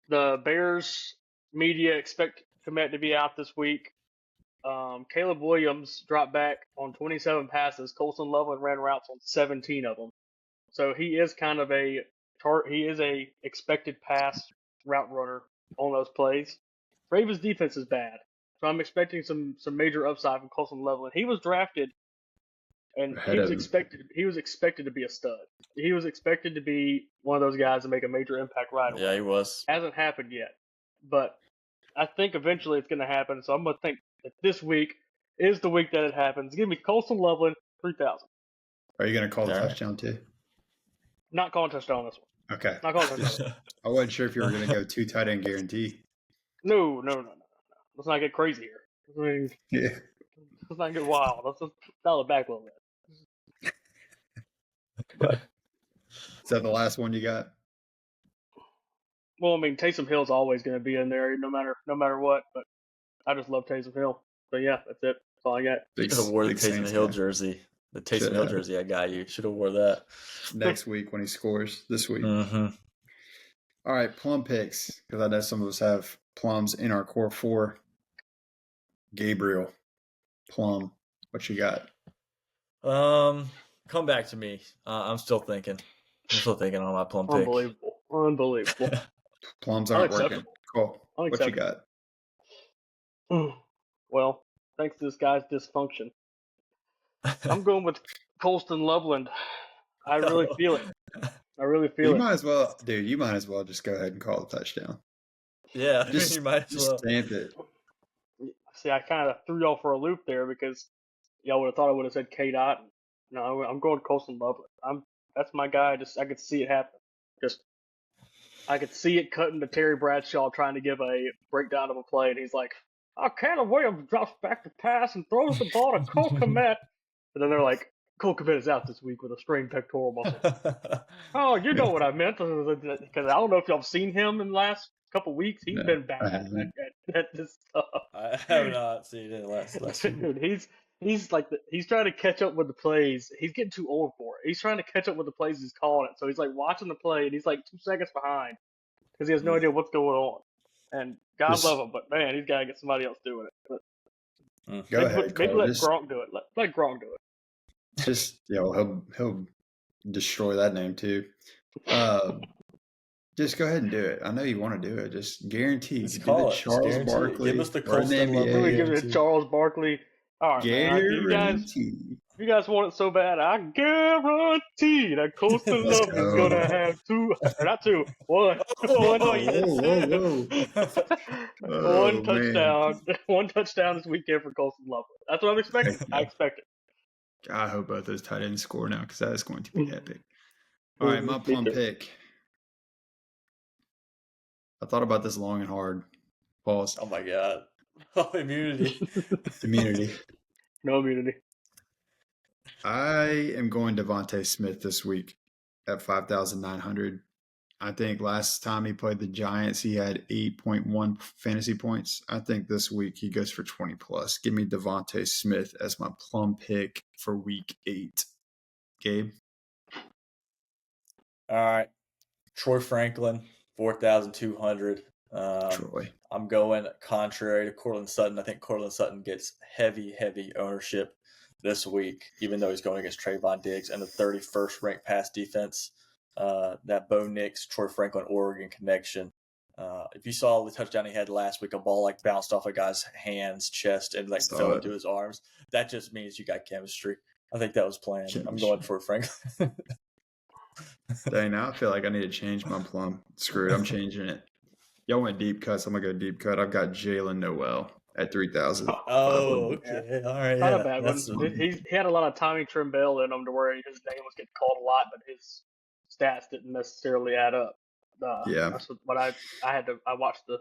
The Bears media expect Kmet to be out this week. Caleb Williams dropped back on 27 passes. Colston Loveland ran routes on 17 of them. So he is kind of a expected pass route runner on those plays. Ravens defense is bad, so I'm expecting some major upside from Colston Loveland. He was drafted, and he was expected to be a stud. He was expected to be one of those guys to make a major impact right away. Yeah, he was. Hasn't happened yet, but I think eventually it's going to happen. So I'm going to think that this week is the week that it happens. Give me Colston Loveland 3,000. Are you going to call the All right. touchdown too? Not calling touchdown on this one. Okay. Not calling touchdown. I wasn't sure if you were going to go 2 tight end guarantee. No. Let's not get crazy here. I mean, Yeah. let's not get wild. Let's just dial it back a little bit. But Is that the last one you got? well, I mean, Taysom Hill's always going to be in there, no matter what. But I just love Taysom Hill. But yeah, that's it. That's all I got. You should have wore the big Taysom Saints Hill guy. jersey. The Taysom Should Hill have. jersey I got you. Should have wore that. Next week when he scores. This week. Mm-hmm. All right, plum picks, because I know some of us have plums in our core 4. Gabriel, plum, what you got? Come back to me. I'm still thinking. On my plum pick. Unbelievable. Plums aren't Unacceptable. working. Cool. What you got? Well, thanks to this guy's dysfunction, I'm going with Colston Loveland. I really feel it. You might as well, dude. You might as well just go ahead and call the touchdown. Yeah, Just, you might as just well. stamp it. See, I kind of threw y'all for a loop there because y'all would have thought I would have said K. Dot. No, I'm going Colston Loveland. That's my guy. I could see it happen. I could see it cutting to Terry Bradshaw trying to give a breakdown of a play, and he's like, Caleb Williams drops back to pass and throws the ball to Cole Kmet. And then they're like, Cole Kmet is out this week with a strained pectoral muscle. Oh, you know what I meant. Because I don't know if y'all have seen him in the last couple weeks. He's been bad at this stuff. I have not seen it last Dude, he's trying to catch up with the plays. He's getting too old for it. He's trying to catch up with the plays he's calling it. So he's like watching the play and he's like 2 seconds behind because he has no idea what's going on. And God love him, but man, he's got to get somebody else doing it. But Go ahead, maybe Cole. let Gronk do it. Let Gronk do it. Just he'll destroy that name too. Just go ahead and do it. I know you want to do it. Just guarantee. Let's Do call the it. Charles Barkley. Give us the or in the Colston NBA. Loveland. Really give it to Charles Barkley. All right, man. If you guys want it so bad, I guarantee that Colston Loveland is going to have 2, or not 2, 1. Whoa. One touchdown. Man. One touchdown this weekend for Colston Loveland. That's what I'm expecting. I expect it. I hope both those tight ends score now because that is going to be epic. All right, my plum pick. I thought about this long and hard. Pause. Oh my God. Oh, immunity. No immunity. I am going Devontae Smith this week at 5,900. I think last time he played the Giants, he had 8.1 fantasy points. I think this week he goes for 20 plus. Give me Devontae Smith as my plum pick for week 8. Gabe? All right. Troy Franklin, 4,200. Troy. I'm going contrary to Cortland Sutton. I think Cortland Sutton gets heavy ownership this week, even though he's going against Trayvon Diggs and the 31st ranked pass defense. That Bo Nix, Troy Franklin, Oregon connection. If you saw the touchdown he had last week, a ball like bounced off a guy's hands, chest, and like fell into his arms. That just means you got chemistry. I think that was planned. I'm going for Franklin. Dang, now I feel like I need to change my plum. Screw it, I'm changing it. Y'all went deep cuts. I'm gonna go deep cut. I've got Jalen Noel at 3,000. Oh, okay. All right. Not a Yeah. bad That's one. He had a lot of Tommy Trimble in him to where his name was getting called a lot, but his stats didn't necessarily add up. Yeah, That's what I watched the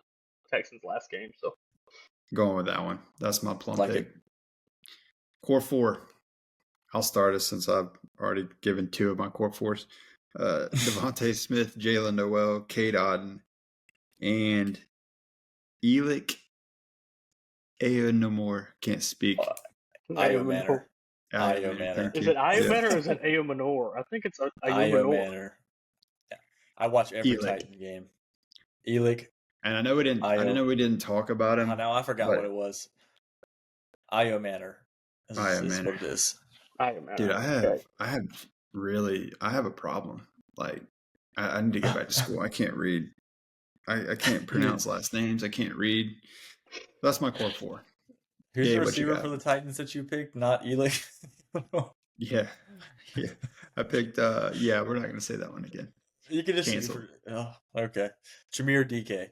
Texans last game, so going with that one. That's my plum like pick. it. Core 4. I'll start us since I've already given 2 of my core 4s. Devontae Smith, Jalen Noel, Cade Otton, and Elick Aonomore. Can't speak. Io Manor. Io Manor, Manor. thank Is you. it Io Manor or is it Ao Manor? I think it's Io Io Manor. Manor. Yeah. I watch every Elick. Titan game. Elick. And I know we didn't. I Io. know we didn't talk about him. Now I forgot what it was. Io Manor. Io Is Manor. what it is. Io Manor. Dude, I have Okay. I have a problem. Like, I need to go back to school. I can't read. I can't pronounce last names. I can't read. That's my core 4. Who's Gabe, the what you receiver got? for the Titans that you picked? Not Elick. Yeah. I picked. Yeah, we're not gonna say that one again. You can just Canceled. Okay. Jameer DK.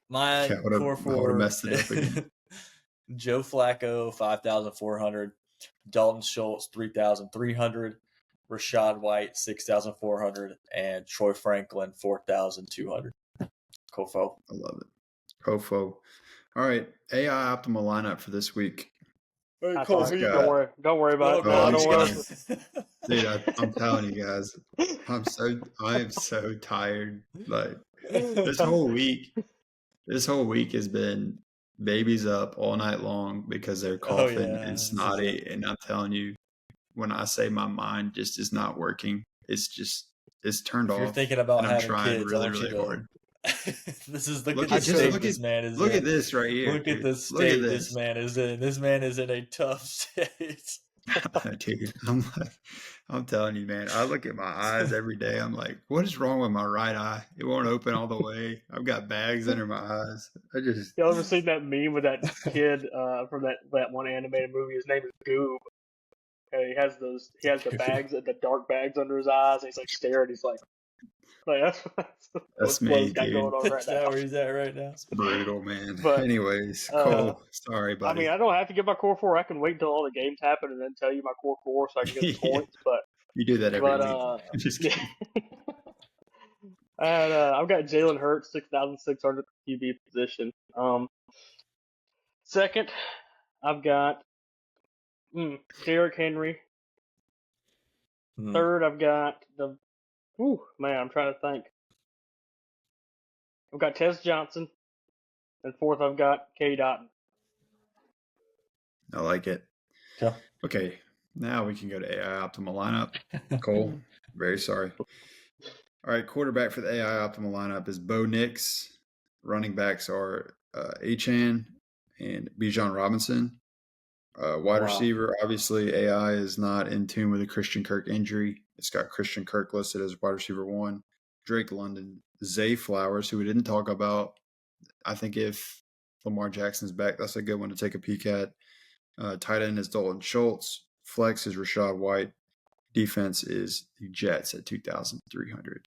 My Yeah, I core would've 4 messed it up again. Joe Flacco 5,400, Dalton Schultz 3,300, Rashad White 6,400, and Troy Franklin 4,200. Kofo. I love it. Kofo. All right, AI optimal lineup for this week. Don't worry about it. Oh, Don't worry. Dude, I'm telling you guys, I am so tired. Like this whole week has been babies up all night long because they're coughing and snotty. And I'm telling you, when I say my mind just is not working, it's turned off. If you're thinking about and I'm having trying kids, really, I want really you to. hard. This is the Look good at state this man is in. Look at this right here. Look at the Look at state this. this man is in. This man is in a tough state. Dude, I'm telling you, man. I look at my eyes every day. I'm like, what is wrong with my right eye? It won't open all the way. I've got bags under my eyes. Y'all ever seen that meme with that kid from that one animated movie? His name is Goob. And he has the bags, the dark bags under his eyes. And he's like staring. He's like That's what Flo's me, got dude. going on right Is that now. where he's at right now? It's brutal, man. But, anyways, Cole, sorry, buddy. I mean, I don't have to get my core 4. I can wait until all the games happen and then tell you my core 4 so I can get the points. But you do that every week. I'm just kidding. And I've got Jalen Hurts 6,600 QB position. Second, I've got Derrick Henry. Third, I've got I'm trying to think. I've got Tez Johnson. And fourth, I've got Cade Otton. I like it. Yeah. Okay, now we can go to AI optimal lineup. Cole, very sorry. All right, quarterback for the AI optimal lineup is Bo Nix. Running backs are Achane and Bijan Robinson. Wide receiver, obviously, AI is not in tune with the Christian Kirk injury. It's got Christian Kirk listed as wide receiver 1. Drake London, Zay Flowers, who we didn't talk about. I think if Lamar Jackson's back, that's a good one to take a peek at. Tight end is Dalton Schultz. Flex is Rashad White. Defense is the Jets at 2,300.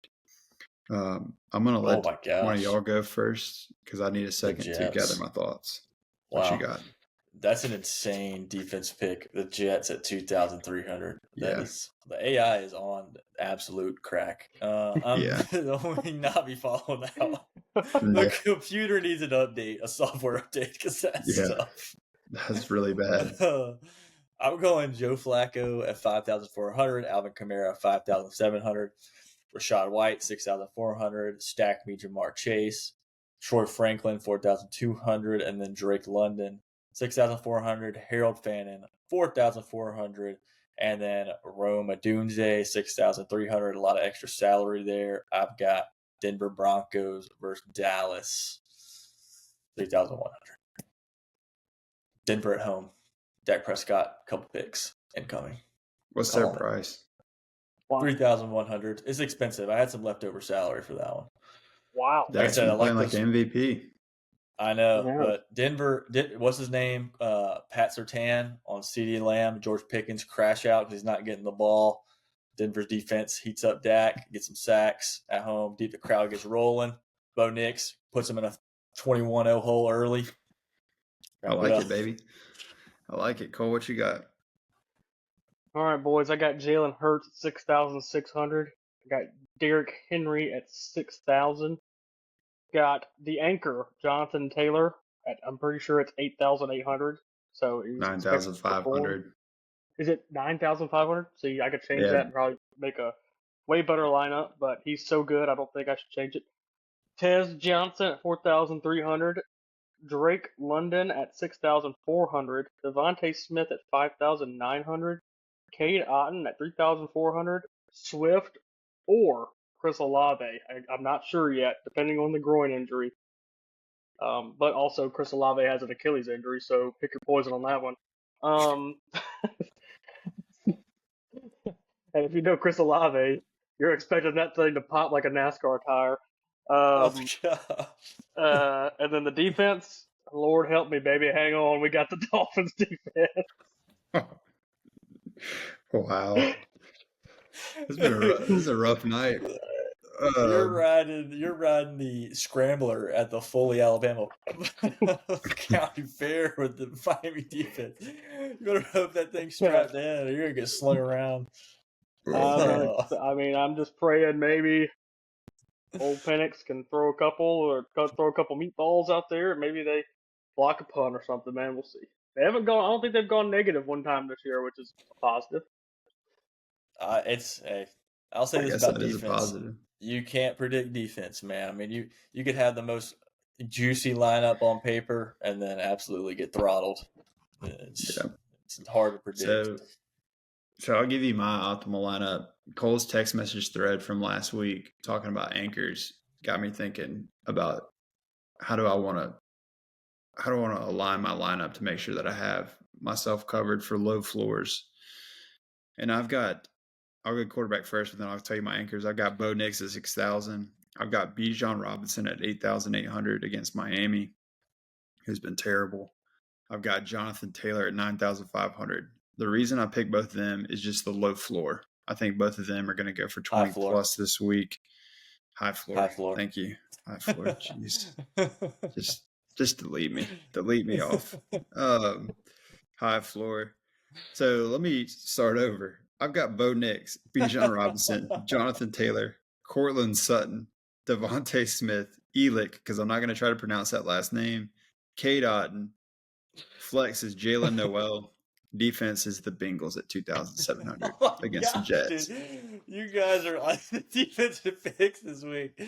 I'm going to let one of y'all go first because I need a second to gather my thoughts. What you got? That's an insane defense pick. The Jets at 2,300. The AI is on absolute crack. I'm going to not be following that one. The computer needs an update, a software update, because that's tough. That's really bad. I'm going Joe Flacco at 5,400, Alvin Kamara at 5,700, Rashad White 6,400, stack me Jamar Chase, Troy Franklin 4,200, and then Drake London 6,400, Harold Fannin 4,400, and then Rome Odunze 6,300. A lot of extra salary there. I've got Denver Broncos versus Dallas 3,100. Denver at home. Dak Prescott, couple picks incoming. What's their price? 3,100. It's expensive. I had some leftover salary for that one. Wow. Like I said, I like MVP. I know, but Denver, what's his name? Pat Surtain on CeeDee Lamb. George Pickens crash out because he's not getting the ball. Denver's defense heats up Dak, gets some sacks at home. The crowd gets rolling. Bo Nix puts him in a 21-0 hole early. I like it, baby. I like it. Cole, what you got? All right, boys. I got Jalen Hurts at 6,600. I got Derrick Henry at 6,000. Got the anchor Jonathan Taylor at, I'm pretty sure it's 8,800. So he's expected to perform. 9,500. Is it 9,500? See, I could change that and probably make a way better lineup, but he's so good, I don't think I should change it. Tez Johnson at 4,300. Drake London at 6,400. Devontae Smith at 5,900. Cade Otton at 3,400. Swift or Chris Olave. I'm not sure yet, depending on the groin injury. But also Chris Olave has an Achilles injury, so pick your poison on that one. And if you know Chris Olave, you're expecting that thing to pop like a NASCAR tire. Oh, gosh. And then the defense, Lord help me, baby. Hang on. We got the Dolphins defense. Wow. This is a rough night. You're riding the scrambler at the Foley, Alabama County Fair with the Miami defense. You better hope that thing's strapped in or you're going to get slung around. I'm just praying maybe old Penix can throw a couple meatballs out there and maybe they block a punt or something, man. We'll see. They haven't gone. I don't think they've gone negative one time this year, which is a positive. I'll say this about defense. You can't predict defense, man. I mean, you could have the most juicy lineup on paper and then absolutely get throttled. It's hard to predict. So I'll give you my optimal lineup. Cole's text message thread from last week talking about anchors got me thinking about how do I want to align my lineup to make sure that I have myself covered for low floors. And I'll go quarterback first, but then I'll tell you my anchors. I've got Bo Nix at 6,000. I've got Bijan Robinson at 8,800 against Miami, who's been terrible. I've got Jonathan Taylor at 9,500. The reason I picked both of them is just the low floor. I think both of them are going to go for 20 plus this week. High floor. Thank you. High floor. Jeez. Just delete me. Delete me off. High floor. So let me start over. I've got Bo Nix, Bijan Robinson, Jonathan Taylor, Cortland Sutton, Devontae Smith, Elick, because I'm not going to try to pronounce that last name, Cade Otton. Flex is Jalen Noel. Defense is the Bengals at 2,700 against the Jets. Dude. You guys are on the defensive picks this week.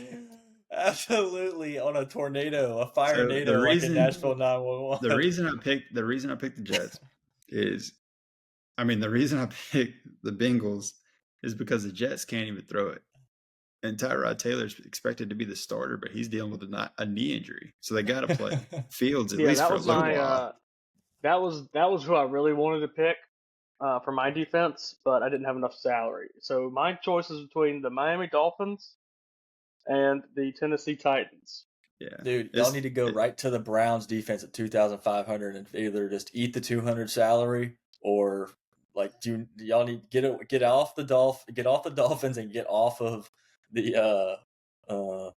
Absolutely on a tornado, a tornado like in Nashville 911. The reason I picked the Jets is, the reason I picked the Bengals is because the Jets can't even throw it. And Tyrod Taylor's expected to be the starter, but he's dealing with a knee injury. So they got to play Fields at least for a little while. That was who I really wanted to pick for my defense, but I didn't have enough salary. So my choice is between the Miami Dolphins and the Tennessee Titans. Yeah, dude, y'all need to go right to the Browns defense at 2,500 and either just eat the 200 salary or y'all need to get off the Dolphins and get off of the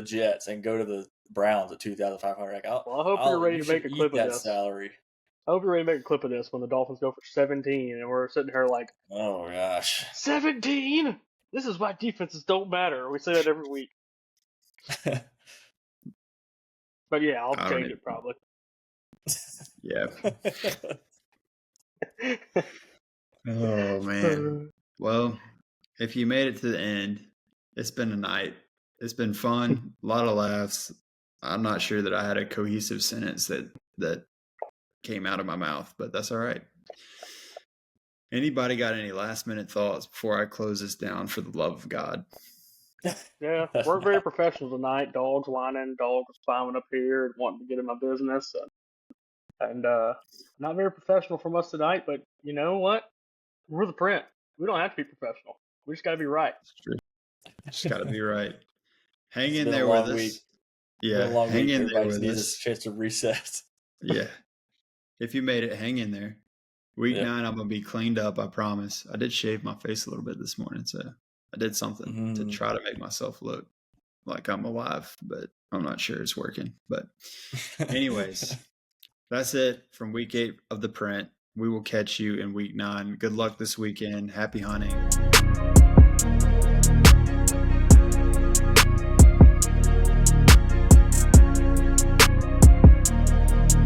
Jets and go to the Browns at 2,500. I hope you're ready to make a clip of this. Salary. I hope you're ready to make a clip of this when the Dolphins go for 17 and we're sitting here like, oh gosh, 17. This is why defenses don't matter. We say that every week. But yeah, I'll change it probably. Yeah. Oh man. Well, if you made it to the end, it's been a night. It's been fun. A lot of laughs. I'm not sure that I had a cohesive sentence that came out of my mouth, but that's all right. Anybody got any last minute thoughts before I close this down for the love of God? Yeah, we're very professional tonight. Dogs whining, dogs climbing up here and wanting to get in my business. And not very professional from us tonight, but you know what? We're the print. We don't have to be professional. We just got to be right. It's true. Just got to be right. Hang in there with us. Yeah, hang in there with us. Needs a chance to reset. Yeah. If you made it, hang in there. Week Yeah. 9, I'm gonna be cleaned up. I promise. I did shave my face a little bit this morning, so I did something to try to make myself look like I'm alive, but I'm not sure it's working. But anyways, that's it from week 8 of the print. We will catch you in week 9. Good luck this weekend. Happy hunting.